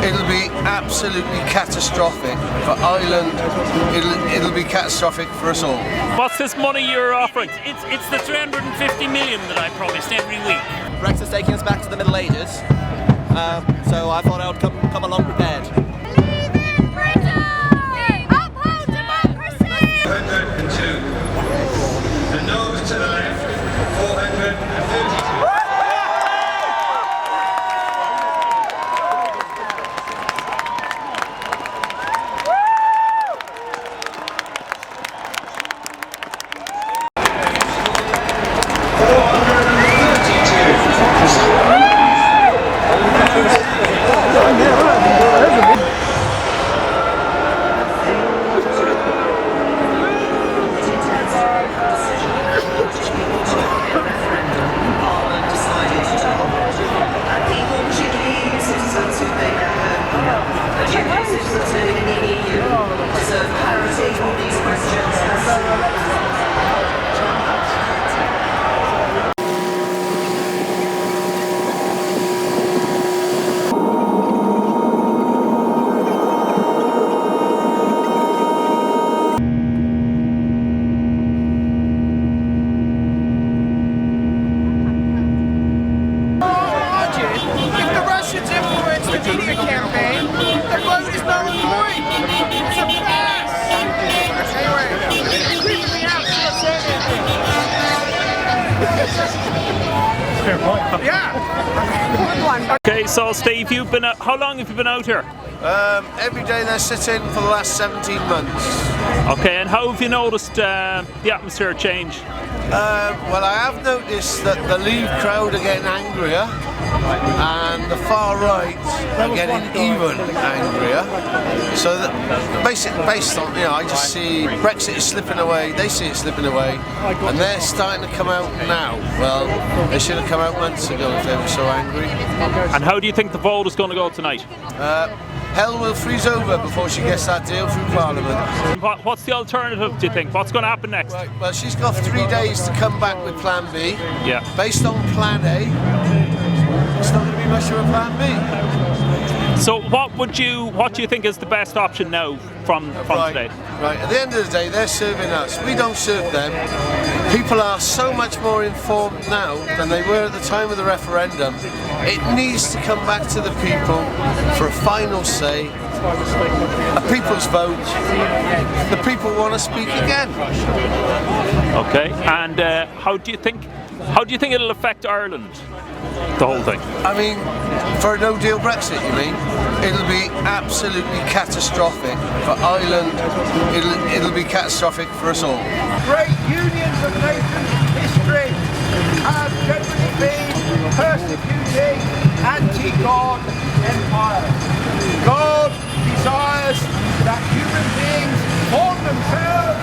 It'll be absolutely catastrophic for Ireland. It'll be catastrophic for us all. What's this money you're offering? It's the 350 million that I promised every week. Brexit's taking us back to the Middle Ages, so I thought I would come along prepared. Leave in Britain! Uphold democracy! 102. The noes to the left, 432. Okay, so Steve, you've been how long have you been out here? Every day they're sitting for the last 17 months. Okay, and how have you noticed the atmosphere change? Well, I have noticed that the Leave crowd are getting angrier and the far right are getting even angrier. So that based on, I just see Brexit is slipping away, they see it slipping away, and they're starting to come out now. Well, they should have come out months ago if they were so angry. And how do you think the vote is going to go tonight? Hell will freeze over before she gets that deal through Parliament. What's the alternative, do you think? What's going to happen next? Right, well, she's got 3 days to come back with Plan B. Yeah. Based on Plan A, it's not going to be much of a Plan B. So what do you think is the best option now from today? Right, at the end of the day, they're serving us. We don't serve them. People are so much more informed now than they were at the time of the referendum. It needs to come back to the people for a final say, a people's vote. The people want to speak again. Okay, and how do you think it'll affect Ireland, the whole thing? I mean, for a no-deal Brexit, you mean? It'll be absolutely catastrophic for Ireland. It'll be catastrophic for us all. Great unions of nations in history have generally been persecuting anti-God empires. God desires that human beings form themselves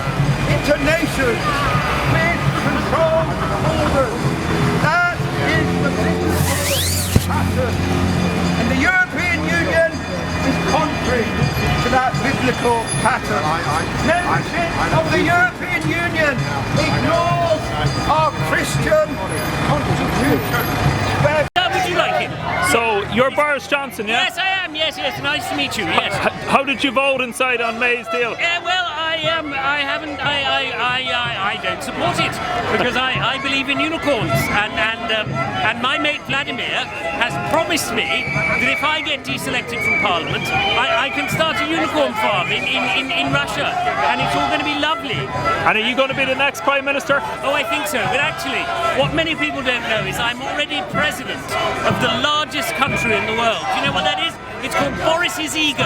into nations with controlled borders. That is the biblical pattern. And the European Union is contrary to that biblical pattern. Membership of the European Union ignores our Christian constitution. Would you like it? So you're Boris Johnson, yeah? Yes, I am. Yes, nice to meet you. Yes. How did you vote inside on May's deal? Well, I don't support it because I believe in unicorns, and my mate Vladimir has promised me that if I get deselected from Parliament, I can start a unicorn farm in Russia, and it's all going to be lovely. And are you going to be the next Prime Minister? Oh, I think so. But actually, what many people don't know is I'm already president of the largest country in the world. Do you know what that is? It's called Boris's ego,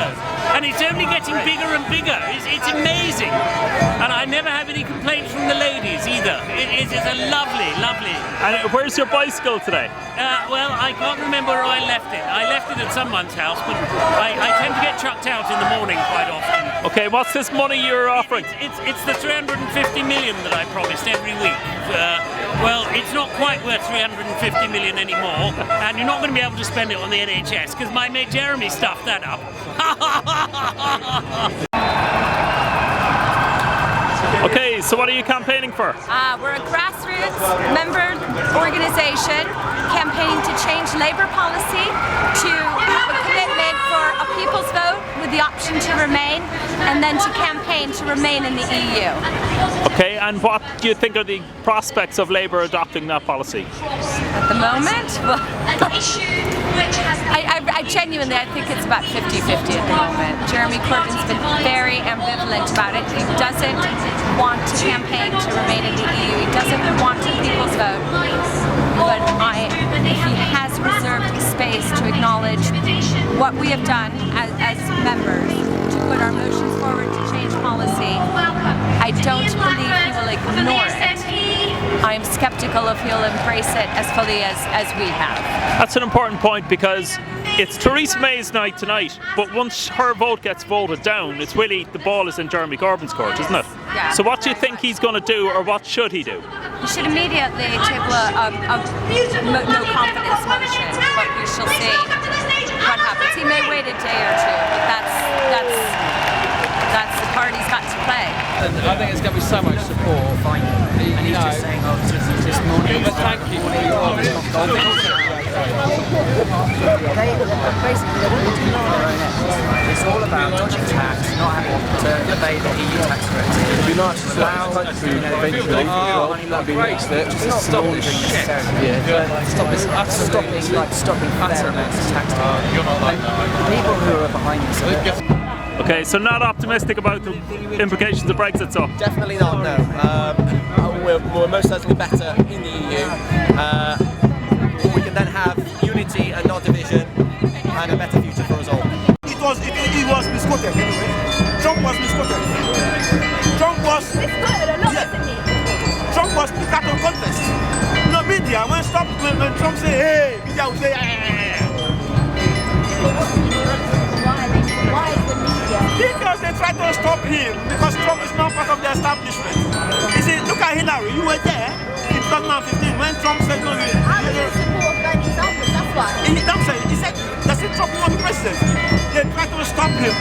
and it's only getting bigger and bigger. It's amazing, and I never have any complaints from the ladies either. It's a lovely. And where's your bicycle today? Well, I can't remember where I left it. I left it at someone's house, but I tend to get chucked out in the morning quite often. Okay, what's this money you're offering? It's the 350 million that I promised every week. Well, it's not quite worth 350 million anymore, and you're not going to be able to spend it on the NHS because my mate Jeremy stuffed that up. Okay, so what are you campaigning for? We're a grassroots member organisation campaigning to change Labour policy, to have a commitment for a petition to remain, and then to campaign to remain in the EU. Okay, and what do you think are the prospects of Labour adopting that policy? At the moment, well, I genuinely, I think it's about 50-50 at the moment. Jeremy Corbyn's been very ambivalent about it. He doesn't want to campaign to remain in the EU. He doesn't want a people's vote. But he has reserved space to acknowledge what we have done as members, to put our motions forward to change policy. I don't believe he will ignore it. I am skeptical if he'll embrace it as fully as we have. That's an important point, because it's Theresa May's night tonight, but once her vote gets voted down, it's really, the ball is in Jeremy Corbyn's court, isn't it? Yeah. So what do you think he's going to do, or what should he do? He should immediately table a no confidence motion, but we shall see what happens. He may wait a day or two, but that's the part he's got to play. And I think there's going to be so much support. And he's just saying, oh, this morning. But thank you for your basically, it's all about dodging tax, not having to obey the EU tax directive. It'd be nice to see eventually. That'd be next step. Just stop this shit. Yeah. Stopping fair amounts of tax. The people who are behind this. Okay, so not optimistic about the implications of Brexit, so? Definitely not, no. We're most certainly better in the EU. We can then have unity and not division, and a better future for us all. It was misquoted anyway. Trump was misquoted. Trump was Trump was put out of context. No media, when Trump say hey, media will say Why is the media? Because they try to stop him, because Trump is not part of the establishment. You see, look at Hillary, you were there in 2015 when Trump said no. I was in support of Bernie Sanders, that's why. He said, that's it, Trump was the president. They try to stop him.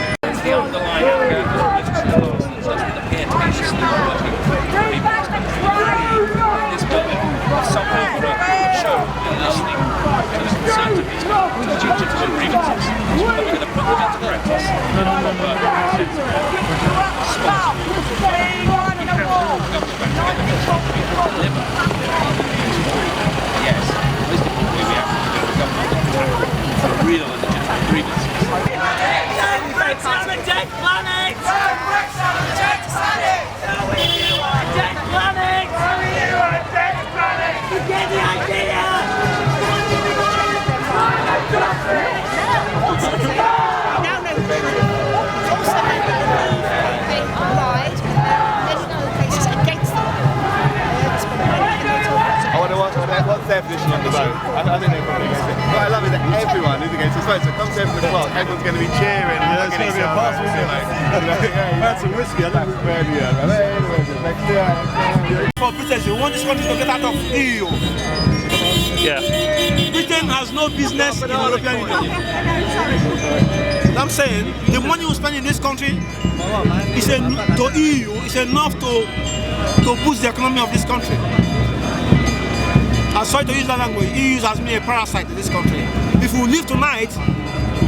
Brexit on a dead planet! Brexit on a dead planet! Brexit on a dead planet! Brexit on a dead planet! You get the idea! What's their position on the vote? I think they're probably against it. What I love is that everyone is against this vote. So come 7 o'clock, everyone's going to be cheering. And it's going to be a pass, that's a whiskey. I think it's very For Britain, we want this country to get out of EU. Yeah. Britain has no business in the European Union. I'm saying the money we spend in this country is to EU is enough to boost the economy of this country. I'm sorry to use that language. EU has been a parasite in this country. If we leave tonight,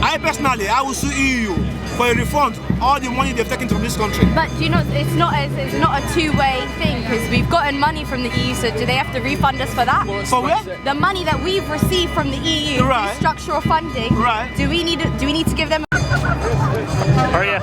I personally will sue EU for a refund all the money they've taken from this country. But you know, it's not a two-way thing, because we've gotten money from the EU. So do they have to refund us for that? For where? The money that we've received from the EU, Right. structural funding. Right. Do we need to give them? How are you?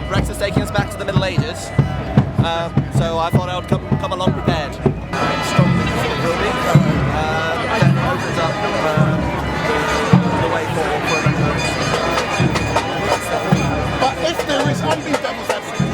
Brexit's taking us back to the Middle Ages, so I thought I would come along prepared. Strongly building that opens up the way forward for But if there is one devil's advocate,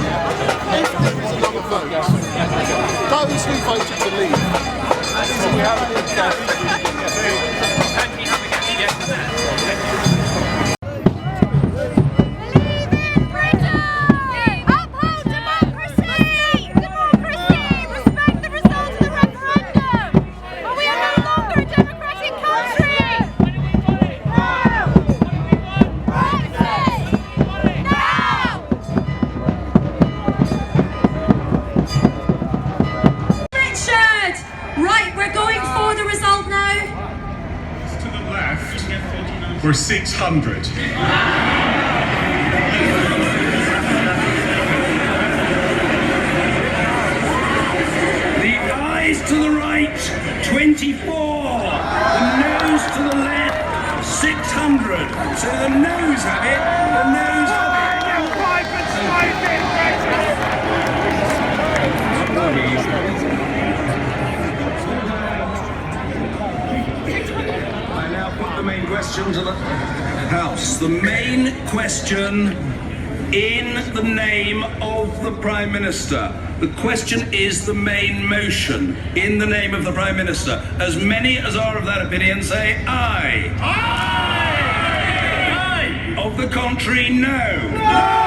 for 600. The ayes to the right, 24. The noes to the left, 600. So the noes have it, the noes have it. I now put the main question to the House. The main question in the name of the Prime Minister. The question is the main motion in the name of the Prime Minister. As many as are of that opinion say aye. Aye! Aye! Of the contrary, no. No!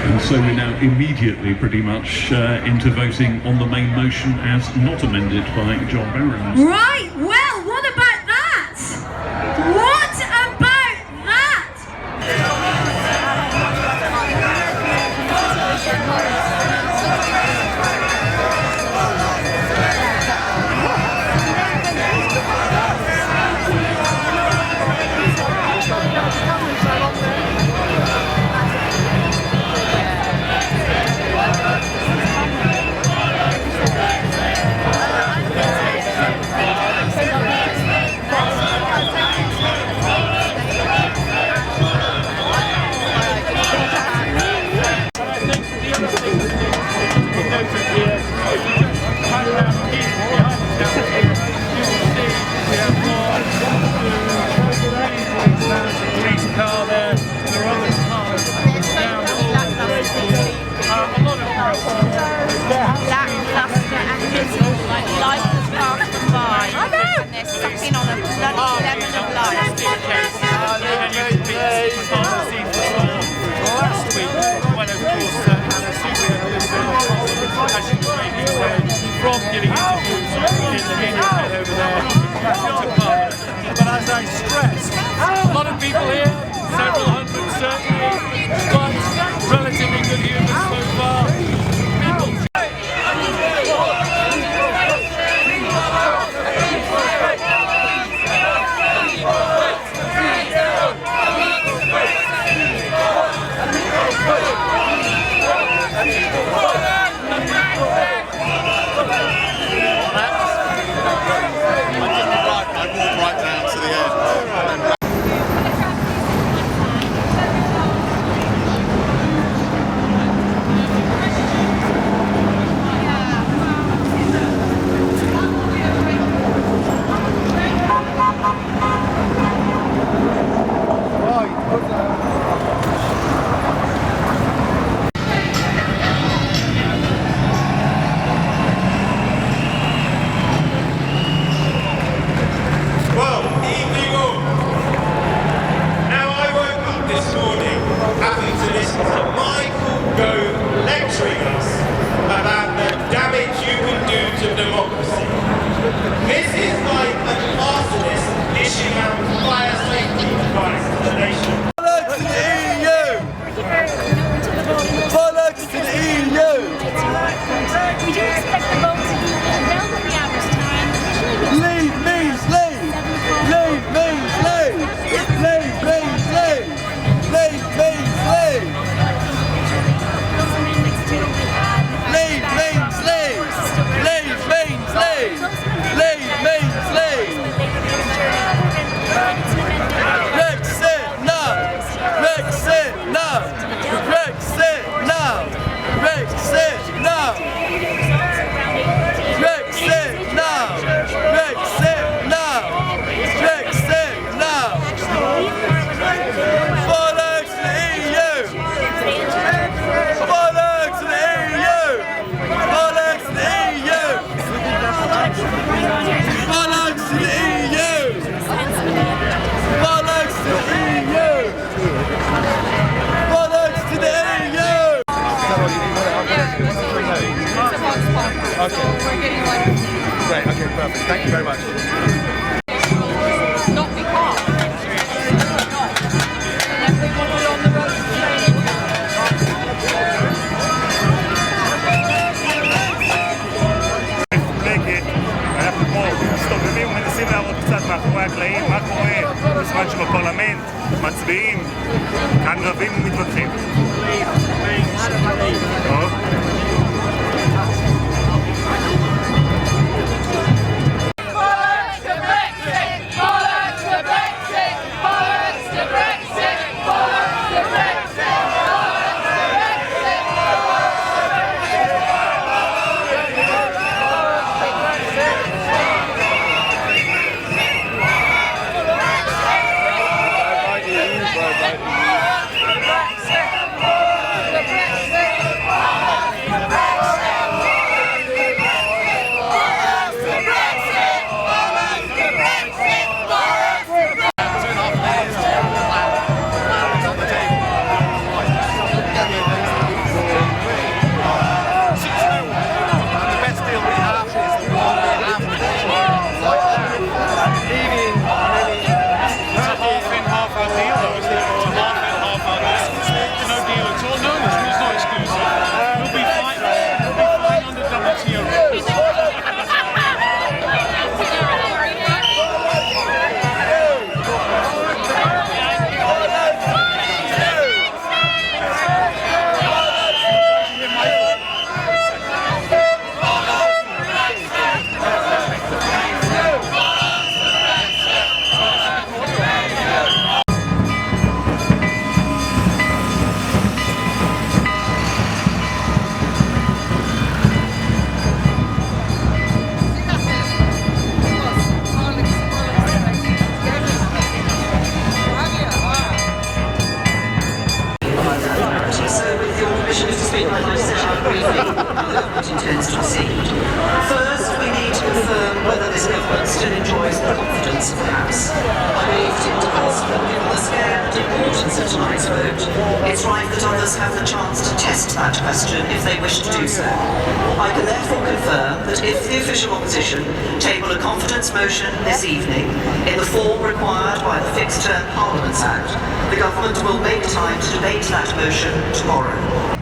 And so we're now immediately pretty much into voting on the main motion as not amended by John Barron. Right, well, what about that? What about that? From giving interviews in the media over there to Parliament. But as I stressed, a lot of people here, several hundred certainly, but relatively good humour so far. People. Right down to the end. Great, okay, perfect. Thank you very much. think the government intends to proceed. First, we need to confirm whether this government still enjoys the confidence of the House. I believe it does, but given the scale and importance of tonight's vote, it's right that others have the chance to test that question if they wish to do so. I can therefore confirm that if the official opposition table a confidence motion this evening in the form required by the Fixed Term Parliaments Act, the government will make time to debate that motion tomorrow.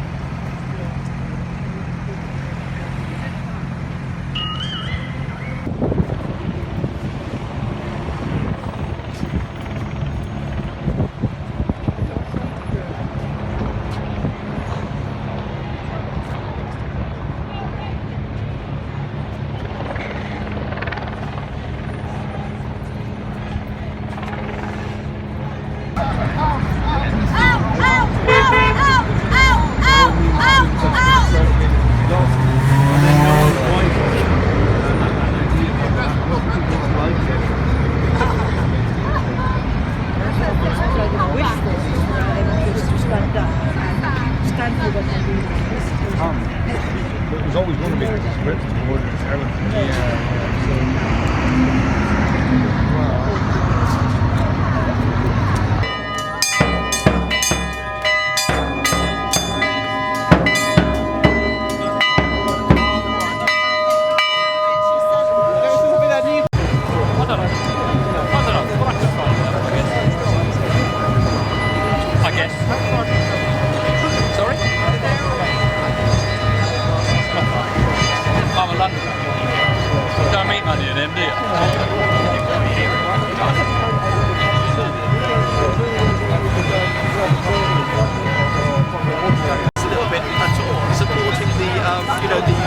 There's always going to be Brexit towards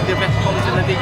the metropolitan elite.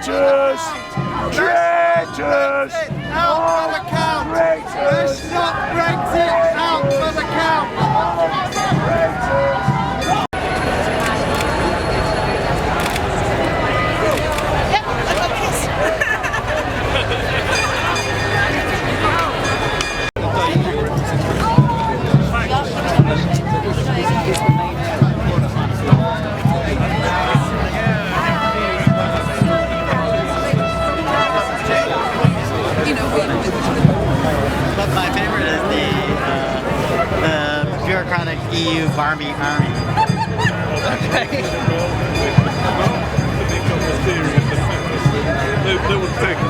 Traitors! Traitors! Out for the count! Let's not Brexit out for the count! But my favorite is the bureaucratic EU Barbie army. Okay. They would take it.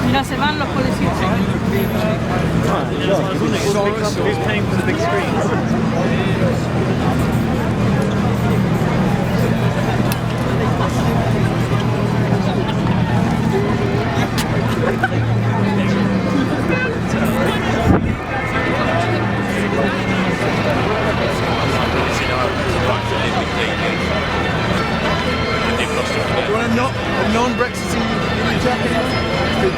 Mira, se van los policías. Who's paying for the big screen? Do you want a non-Brexit jacket? The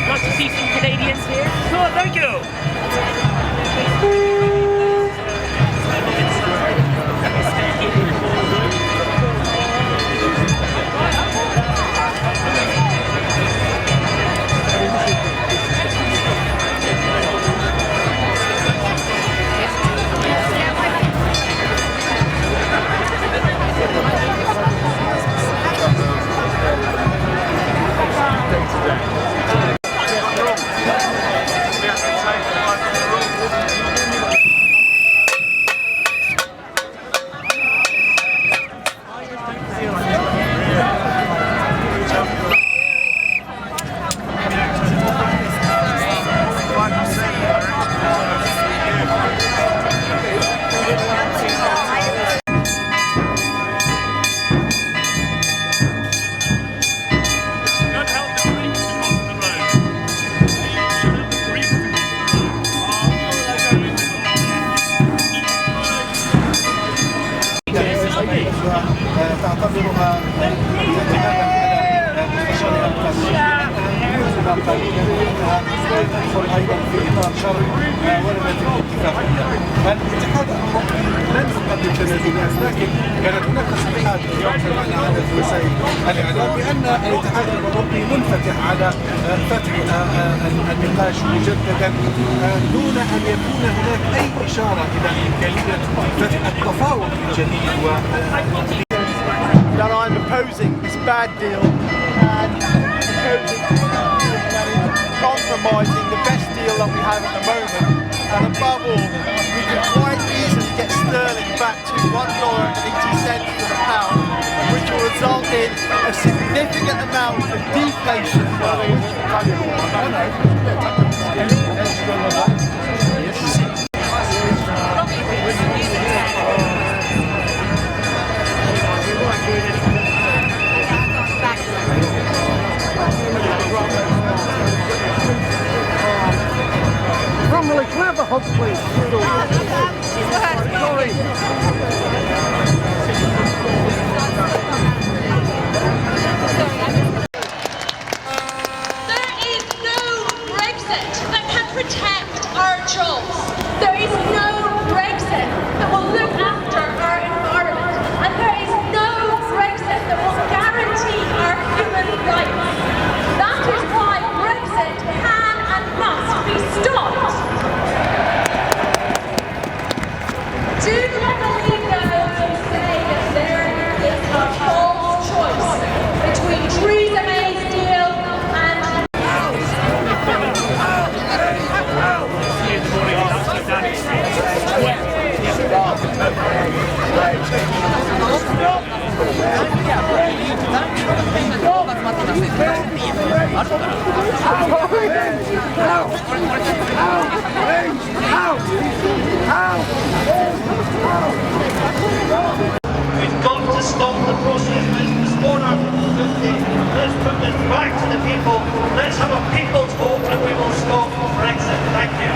Nice to see some Canadians here. Cool, thank you. تعتبرها تدخل ايضا في اطار شر وردت الاتفاقيه الاتفاقية. الاتحاد الأوروبي لن يقدم تنازلات، لكن كانت هناك تصريحات اليوم سمعنا عنها في وسائل الإعلام بأن الاتحاد الأوروبي منفتح على فتح النقاش مجددا دون أن يكون هناك أي إشارة إلى إمكانية فتح التفاوض من جديد. That I'm opposing this bad deal and opposing that is compromising the best deal that we have at the moment. And above all, we can quite easily get sterling back to $1.80 to the pound, which will result in a significant amount of deflation. Really clever, hopefully. Sorry. There is no Brexit that can protect our jobs. There is no Brexit that will look after our environment. And there is no Brexit that will guarantee our human rights. That is why Brexit can and must be stopped. Do not believe those who say that there is a false choice between Theresa May's deal and We've got to stop the process. Let's restore Article 50. Let's put this back to the people. Let's have a people's vote and we will stop Brexit. Thank you.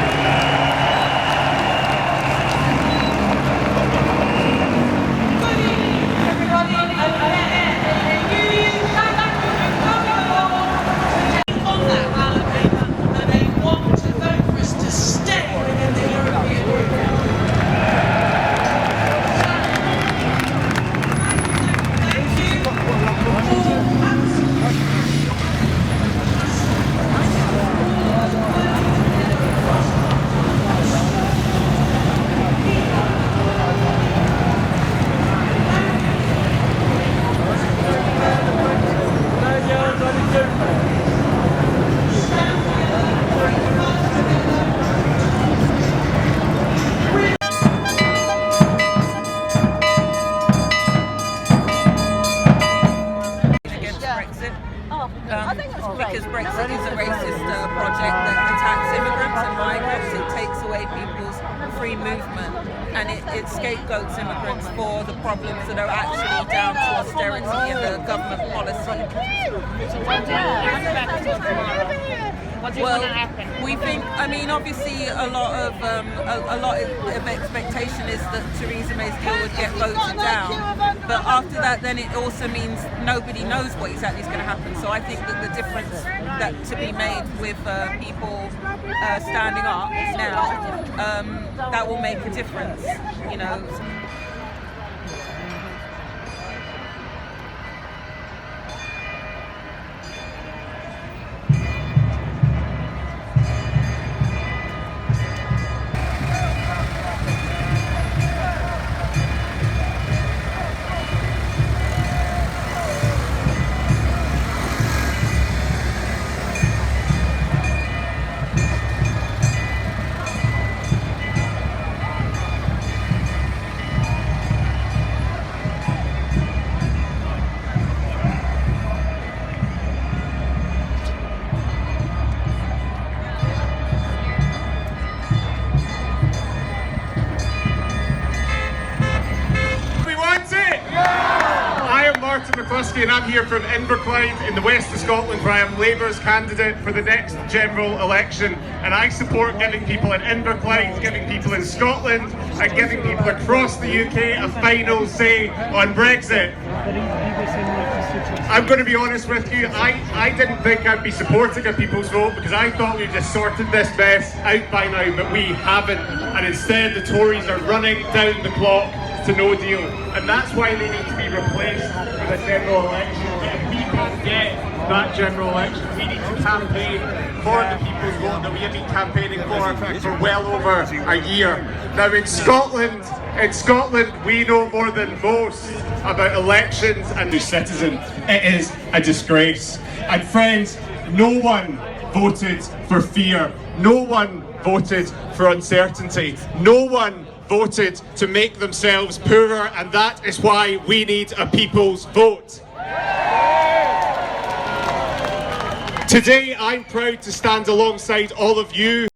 Because Brexit is a racist project that attacks immigrants and migrants. It takes away people's free movement and it scapegoats immigrants for the problems that are actually down to austerity and the government policy. Well, we think. I mean, obviously, a lot of expectation is that Theresa May's deal would get voted down. But after that, then it also means nobody knows what exactly is going to happen. So I think that the difference that to be made with people standing up now, that will make a difference. You know. McCluskey and I'm here from Inverclyde in the west of Scotland, where I am Labour's candidate for the next general election, and I support giving people in Inverclyde, giving people in Scotland and giving people across the UK a final say on Brexit. I'm going to be honest with you, I didn't think I'd be supporting a people's vote because I thought we'd just sorted this mess out by now, but we haven't, and instead the Tories are running down the clock to no deal, and that's why they need to be replaced with a general election. But if we don't get that general election, we need to campaign for the people's vote that we have been campaigning for well over a year. Now in Scotland, we know more than most about elections and the citizen. It is a disgrace. And friends, no one voted for fear. No one voted for uncertainty. No one voted to make themselves poorer, and that is why we need a people's vote. Today, I'm proud to stand alongside all of you